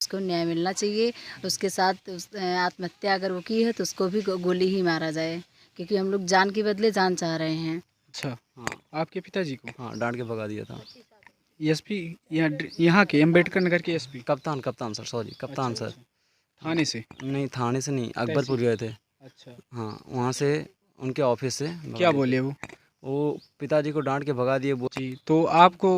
उसको न्याय मिलना चाहिए। उसके साथ आत्महत्या अगर वो की है तो उसको भी गोली ही मारा जाए, क्योंकि हम लोग जान के बदले जान चाह रहे हैं। अच्छा, हाँ आपके पिताजी को? हाँ, डांट के भगा दिया था। एसपी यहाँ के अम्बेडकर नगर के एसपी? कप्तान सर, सॉरी कप्तान अच्छा, सर। अच्छा। थाने से? नहीं, थाने से नहीं, अकबरपुर तहसील? गए थे। अच्छा, हाँ, वहाँ से उनके ऑफिस से भगा क्या दिए थे। बोले वो? वो पिताजी को डांट के भगा दिए। जी, तो आपको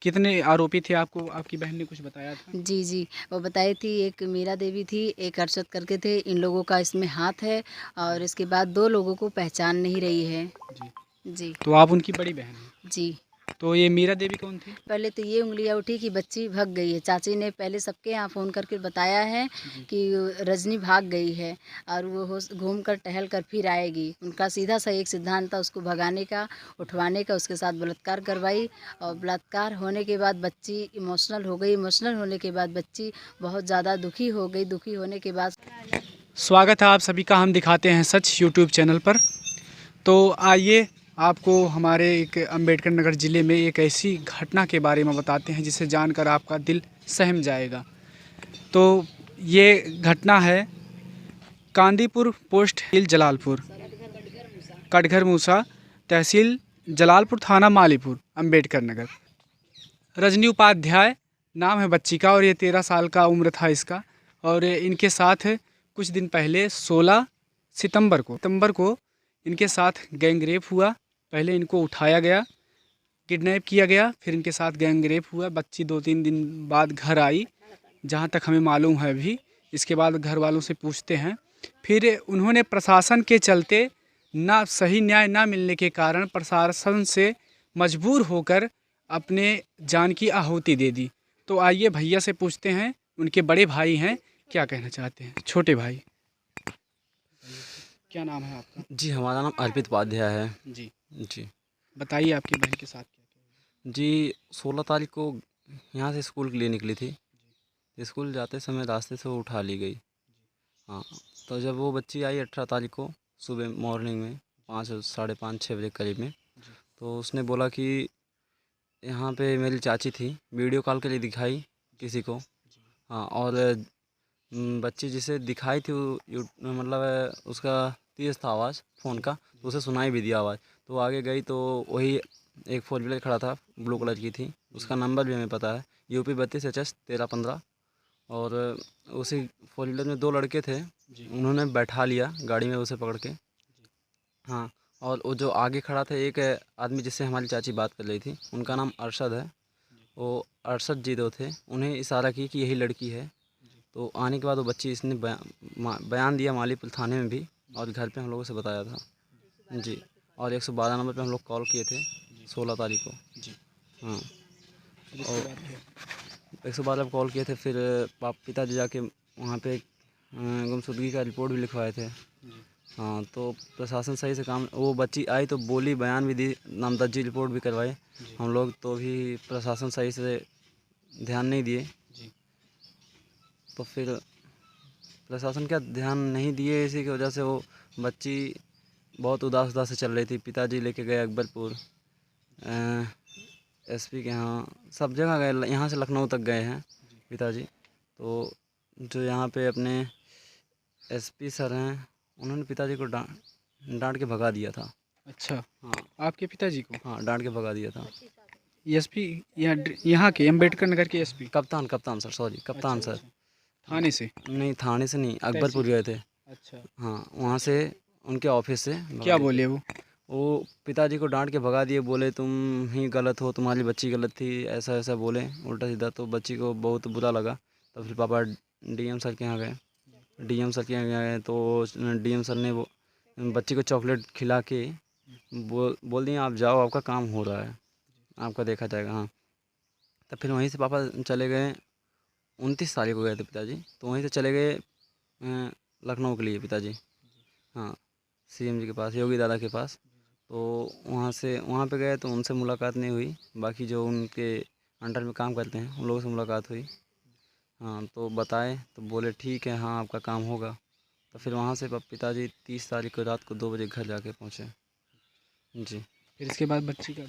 कितने आरोपी थे? आपको आपकी बहन ने कुछ बताया था? जी जी, वो बताई थी, एक मीरा देवी थी, एक अरशद करके थे। इन लोगों का इसमें हाथ है और इसके बाद 2 लोगों को पहचान नहीं रही है। जी, जी तो आप उनकी बड़ी बहन हैं। जी। तो ये मीरा देवी कौन थी? पहले तो ये उंगलियां उठी कि बच्ची भाग गई है। चाची ने पहले सबके यहाँ फ़ोन करके बताया है कि रजनी भाग गई है और वो घूम कर टहल कर फिर आएगी। उनका सीधा सा एक सिद्धांत था उसको भगाने का, उठवाने का, उसके साथ बलात्कार करवाई। और बलात्कार होने के बाद बच्ची इमोशनल हो गई। इमोशनल होने के बाद बच्ची बहुत ज़्यादा दुखी हो गई। दुखी होने के बाद स्वागत है आप सभी का हम दिखाते हैं सच यूट्यूब चैनल पर। तो आइए आपको हमारे एक अम्बेडकर नगर ज़िले में एक ऐसी घटना के बारे में बताते हैं जिसे जानकर आपका दिल सहम जाएगा। तो ये घटना है कांदीपुर पोस्ट हिल जलालपुर, कटघर मूसा, तहसील जलालपुर, थाना मालीपुर, अम्बेडकर नगर। रजनी उपाध्याय नाम है बच्ची का और ये 13 साल का उम्र था इसका। और इनके साथ कुछ दिन पहले 16 सितंबर को इनके साथ गैंग रेप हुआ। पहले इनको उठाया गया, किडनैप किया गया, फिर इनके साथ गैंग रेप हुआ। बच्ची 2-3 दिन बाद घर आई, जहाँ तक हमें मालूम है अभी। इसके बाद घर वालों से पूछते हैं, फिर उन्होंने प्रशासन के चलते ना सही न्याय ना मिलने के कारण प्रशासन से मजबूर होकर अपने जान की आहुति दे दी। तो आइए भैया से पूछते हैं, उनके बड़े भाई हैं, क्या कहना चाहते हैं। छोटे भाई, क्या नाम है आपका? जी, हमारा नाम अर्पित उपाध्याय है। जी, जी बताइए आपकी बहन के साथ क्या क्या जी, 16 तारीख को यहाँ से स्कूल के लिए निकली थी। स्कूल जाते समय रास्ते से वो उठा ली गई। हाँ, तो जब वो बच्ची आई 18 तारीख को सुबह मॉर्निंग में 5 साढ़े 5-6 बजे करीब में, जी, तो उसने बोला कि यहाँ पे मेरी चाची थी। वीडियो कॉल के लिए दिखाई किसी को। हाँ, और बच्ची जिसे दिखाई थी वो मतलब उसका तेज़ था आवाज़ फ़ोन का, तो उसे सुनाई भी दिया आवाज़। तो आगे गई तो वही एक 4 व्हीलर खड़ा था, ब्लू कलर की थी। उसका नंबर भी हमें पता है, UP 32 HS 1315। और उसी 4 व्हीलर में 2 लड़के थे, जी, उन्होंने बैठा लिया गाड़ी में उसे पकड़ के। हाँ, और वो जो आगे खड़ा था एक आदमी जिससे हमारी चाची बात कर रही थी, उनका नाम अरशद है। वो अरशद जी जो थे, उन्हें इशारा की कि यही लड़की है। तो आने के बाद वो बच्ची इसने बयान दिया मालीपुर थाने में भी, और घर पे हम लोगों से बताया था। जी, और 112 नंबर पे हम लोग कॉल किए थे 16 तारीख को। जी, हाँ, फिर इसके और बाद फिर 112 पे कॉल किए थे। फिर पिताजी जाके वहाँ पे गुमशुदगी का रिपोर्ट भी लिखवाए थे। जी, हाँ, तो प्रशासन सही से काम, वो बच्ची आई तो बोली, बयान भी दी, नामजदगी रिपोर्ट भी करवाई जी, हम लोग, तो भी प्रशासन सही से ध्यान नहीं दिए। जी, तो फिर प्रशासन क्या ध्यान नहीं दिए, इसी की वजह से वो बच्ची बहुत उदास उदास से चल रही थी। पिताजी लेके गए अकबरपुर, SP के यहाँ, सब जगह गए, यहाँ से लखनऊ तक गए हैं पिताजी। तो जो यहाँ पे अपने SP सर हैं, उन्होंने पिताजी को डांट के भगा दिया था। अच्छा, हाँ आपके पिताजी को? हाँ, डांट के भगा दिया था। एसपी यहाँ के अम्बेडकर नगर के एसपी? कप्तान सर, सॉरी अच्छा, कप्तान सर। अच्छा, थाने से? नहीं, थाने से नहीं, अकबरपुर तहसील? गए थे। अच्छा, हाँ, वहाँ से उनके ऑफिस से भगा क्या दिया। बोले वो? वो पिताजी को डांट के भगा दिए, बोले तुम ही गलत हो, तुम्हारी बच्ची गलत थी, ऐसा ऐसा बोले उल्टा सीधा। तो बच्ची को बहुत बुरा लगा। तो फिर पापा DM सर के यहाँ गए। DM सर के यहाँ गए तो DM सर ने वो बच्ची को चॉकलेट खिला के बोल दिए, आप जाओ, आपका काम हो रहा है, आपका देखा जाएगा। हाँ, तब फिर वहीं से पापा चले गए। 29 तारीख को गए थे पिताजी, तो वहीं से चले गए लखनऊ के लिए पिताजी। हाँ, CM जी के पास, योगी दादा के पास। तो वहाँ पे गए तो उनसे मुलाकात नहीं हुई। बाकी जो उनके अंडर में काम करते हैं उन लोगों से मुलाकात हुई। हाँ, तो बताए तो बोले ठीक है, हाँ आपका काम होगा। तो फिर वहाँ से पिताजी 30 तारीख को रात को 2 बजे घर जाके पहुँचे। जी, फिर इसके बाद बच्ची का जो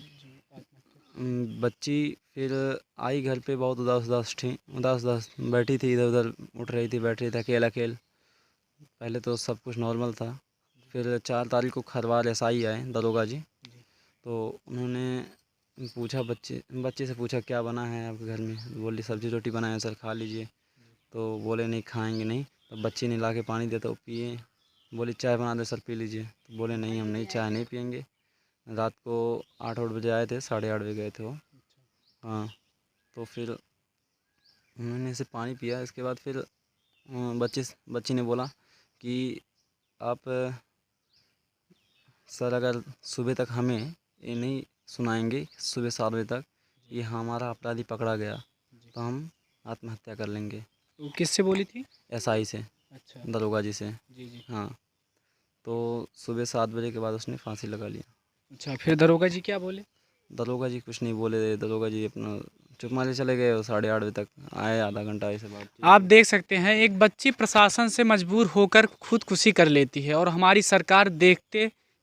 आत्महत्या? बच्ची फिर आई घर पे, बहुत उदास उदास बैठी थी, इधर उधर उठ रही थी, बैठ रही थी अकेला अकेल। पहले तो सब कुछ नॉर्मल था। फिर 4 तारीख को खरवार एसआई आए, दरोगा जी। तो उन्होंने पूछा, बच्चे से पूछा क्या बना है आपके घर में। बोली सब्जी रोटी बनाए सर, खा लीजिए। तो बोले नहीं, खाएंगे नहीं। तो बच्ची ने ला के पानी दिया तो पिए। बोली चाय बना दे सर, पी लीजिए। तो बोले नहीं, हम नहीं, चाय नहीं पियेंगे। रात को 8 बजे आए थे, 8:30 बजे गए थे वो। हाँ, तो फिर उन्होंने ऐसे पानी पिया। इसके बाद फिर बच्ची ने बोला कि आप सर अगर सुबह तक हमें ये नहीं सुनाएंगे, सुबह 7 बजे तक ये हमारा अपराधी पकड़ा गया, तो हम आत्महत्या कर लेंगे। वो किससे बोली थी? एसआई से, अच्छा। दरोगा जी से। जी जी। हाँ, तो सुबह 7 बजे के बाद उसने फांसी लगा लिया। अच्छा, फिर दरोगा जी क्या बोले? दरोगा जी कुछ नहीं बोले। दरोगा जी अपना चुप मारे चले गए। और 8:30 बजे तक आए, आधा घंटा ऐसे बात। आप देख सकते हैं, एक बच्ची प्रशासन से मजबूर होकर खुदकुशी कर लेती है और हमारी सरकार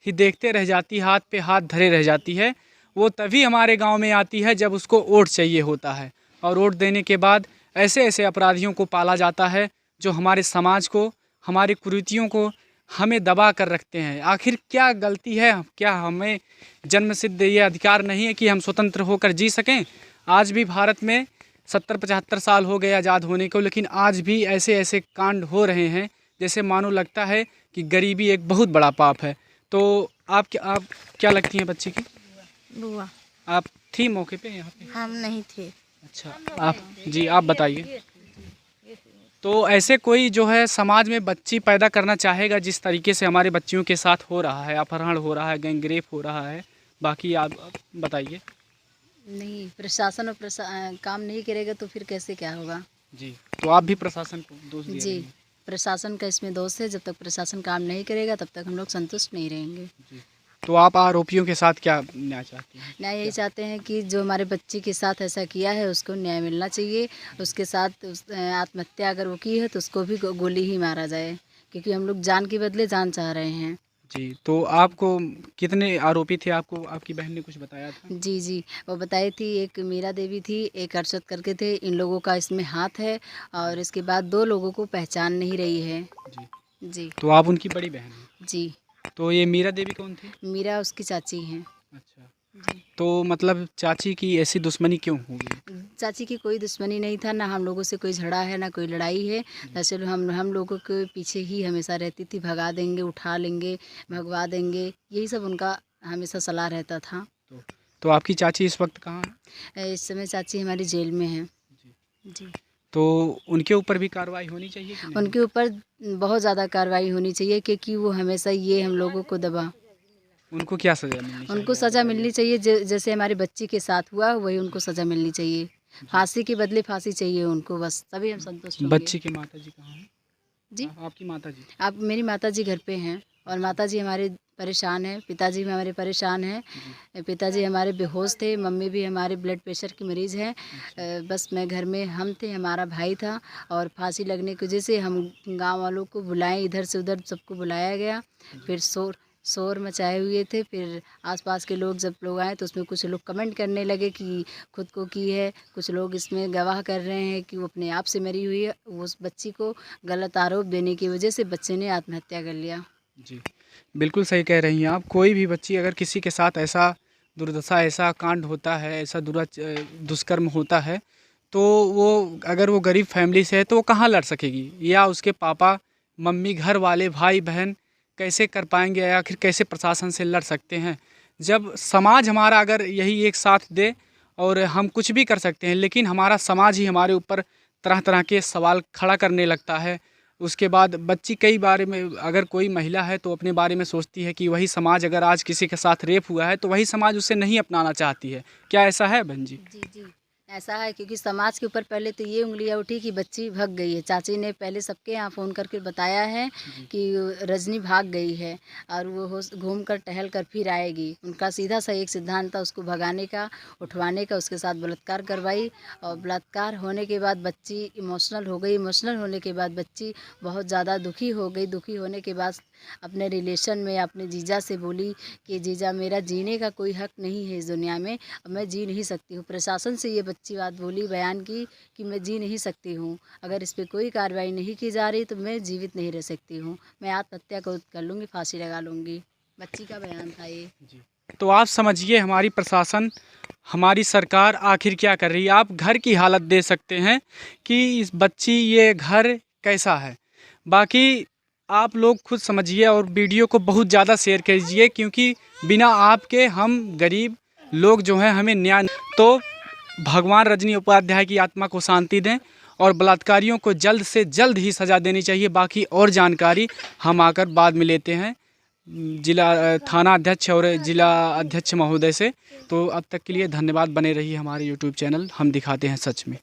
देखते रह जाती, हाथ पे हाथ धरे रह जाती है। वो तभी हमारे गांव में आती है जब उसको वोट चाहिए होता है, और वोट देने के बाद ऐसे ऐसे अपराधियों को पाला जाता है जो हमारे समाज को, हमारी कुरीतियों को हमें दबा कर रखते हैं। आखिर क्या गलती है? क्या हमें जन्मसिद्ध ये अधिकार नहीं है कि हम स्वतंत्र होकर जी सकें? आज भी भारत में 70-75 साल हो गए आज़ाद होने को, लेकिन आज भी ऐसे ऐसे कांड हो रहे हैं जैसे मानो लगता है कि गरीबी एक बहुत बड़ा पाप है। तो आप क्या लगती हैं बच्ची की? बुआ। आप थी मौके पे यहाँ पे? हम नहीं थे। अच्छा, आप बताइए। तो ऐसे कोई जो है समाज में बच्ची पैदा करना चाहेगा जिस तरीके से हमारे बच्चियों के साथ हो रहा है, अपहरण हो रहा है, गैंगरेप हो रहा है, बाकी आप बताइए। नहीं, प्रशासन और काम नहीं करेगा तो फिर कैसे क्या होगा? जी, तो आप भी प्रशासन को दोष दे रही जी, हैं। प्रशासन का इसमें दोष है। जब तक प्रशासन काम नहीं करेगा तब तक हम लोग संतुष्ट नहीं रहेंगे। जी, तो आप आरोपियों के साथ क्या न्याय चाहती हैं? न्याय यही चाहते हैं कि जो हमारे बच्ची के साथ ऐसा किया है उसको न्याय मिलना चाहिए। उसके साथ आत्महत्या अगर वो की है तो उसको भी गोली ही मारा जाए, क्योंकि हम लोग जान के बदले जान चाह रहे हैं। जी, तो आपको कितने आरोपी थे? आपको आपकी बहन ने कुछ बताया था? जी जी, वो बताई थी। एक मीरा देवी थी, एक अरशद करके थे। इन लोगों का इसमें हाथ है, और इसके बाद 2 लोगों को पहचान नहीं रही है। जी, जी तो आप उनकी बड़ी बहन हैं। जी। तो ये मीरा देवी कौन थी? मीरा उसकी चाची हैं। अच्छा, जी। तो मतलब चाची की ऐसी दुश्मनी क्यों होगी? चाची की कोई दुश्मनी नहीं था, ना हम लोगों से कोई झगड़ा है, ना कोई लड़ाई है। दरअसल हम लोगों के पीछे ही हमेशा रहती थी, भगा देंगे, उठा लेंगे, भगवा देंगे, यही सब उनका हमेशा सलाह रहता था। तो आपकी चाची इस वक्त कहाँ है? इस समय चाची हमारी जेल में है। जी। जी। तो उनके ऊपर भी कार्रवाई होनी चाहिए कि नहीं? उनके ऊपर बहुत ज़्यादा कार्रवाई होनी चाहिए, क्योंकि वो हमेशा ये हम लोगों को दबा। उनको क्या सज़ा मिलनी चाहिए? उनको सज़ा मिलनी चाहिए, जैसे हमारी बच्ची के साथ हुआ वही उनको सज़ा मिलनी चाहिए। फांसी के बदले फांसी चाहिए उनको, बस तभी हम संतुष्ट होंगे। बच्ची की माता जी कहाँ हैं? जी, आपकी माता जी? आप मेरी माताजी घर पे हैं, और माताजी हमारे परेशान हैं, पिताजी भी हमारे परेशान हैं। पिताजी हमारे बेहोश थे, मम्मी भी हमारे ब्लड प्रेशर की मरीज़ हैं। बस मैं घर में, हम थे, हमारा भाई था, और फांसी लगने की वजह से हम गांव वालों को बुलाएं, इधर से उधर सबको बुलाया गया। फिर शोर मचाए हुए थे। फिर आसपास के लोग जब लोग आए तो उसमें कुछ लोग कमेंट करने लगे कि खुद को की है, कुछ लोग इसमें गवाह कर रहे हैं कि वो अपने आप से मरी हुई है। उस बच्ची को गलत आरोप देने की वजह से बच्चे ने आत्महत्या कर लिया। जी, बिल्कुल सही कह रही हैं आप। कोई भी बच्ची अगर किसी के साथ ऐसा दुर्दशा, ऐसा कांड होता है, ऐसा दुष्कर्म होता है, तो वो अगर वो गरीब फैमिली से है तो वो कहाँ लड़ सकेगी, या उसके पापा मम्मी, घर वाले, भाई बहन कैसे कर पाएंगे, या आखिर कैसे प्रशासन से लड़ सकते हैं? जब समाज हमारा अगर यही एक साथ दे, और हम कुछ भी कर सकते हैं, लेकिन हमारा समाज ही हमारे ऊपर तरह तरह के सवाल खड़ा करने लगता है। उसके बाद बच्ची कई बारे में, अगर कोई महिला है तो अपने बारे में सोचती है कि वही समाज अगर आज किसी के साथ रेप हुआ है तो वही समाज उसे नहीं अपनाना चाहती है। क्या ऐसा है बहन जी? जी जी, ऐसा है, क्योंकि समाज के ऊपर पहले तो ये उंगलियां उठी कि बच्ची भाग गई है। चाची ने पहले सबके यहाँ फ़ोन करके बताया है कि रजनी भाग गई है, और वो घूम कर टहल कर फिर आएगी। उनका सीधा सा एक सिद्धांत था, उसको भगाने का, उठवाने का, उसके साथ बलात्कार करवाई। और बलात्कार होने के बाद बच्ची इमोशनल हो गई। इमोशनल होने के बाद बच्ची बहुत ज़्यादा दुखी हो गई। दुखी होने के बाद अपने रिलेशन में अपने जीजा से बोली कि जीजा मेरा जीने का कोई हक नहीं है इस दुनिया में, अब मैं जी नहीं सकती हूँ। प्रशासन से ये बच्ची बात बोली, बयान की कि मैं जी नहीं सकती हूँ, अगर इस पर कोई कार्रवाई नहीं की जा रही तो मैं जीवित नहीं रह सकती हूँ, मैं आत्महत्या कर लूँगी, फांसी लगा लूँगी। बच्ची का बयान था ये। तो आप समझिए हमारी प्रशासन, हमारी सरकार आखिर क्या कर रही है। आप घर की हालत दे सकते हैं कि इस बच्ची ये घर कैसा है, बाकी आप लोग खुद समझिए और वीडियो को बहुत ज़्यादा शेयर कीजिए, क्योंकि बिना आपके हम गरीब लोग जो हैं हमें न्याय। तो भगवान रजनी उपाध्याय की आत्मा को शांति दें और बलात्कारियों को जल्द से जल्द ही सज़ा देनी चाहिए। बाकी और जानकारी हम आकर बाद में लेते हैं जिला थाना अध्यक्ष और जिला अध्यक्ष महोदय से। तो अब तक के लिए धन्यवाद, बने रहिए हमारे यूट्यूब चैनल हम दिखाते हैं सच में।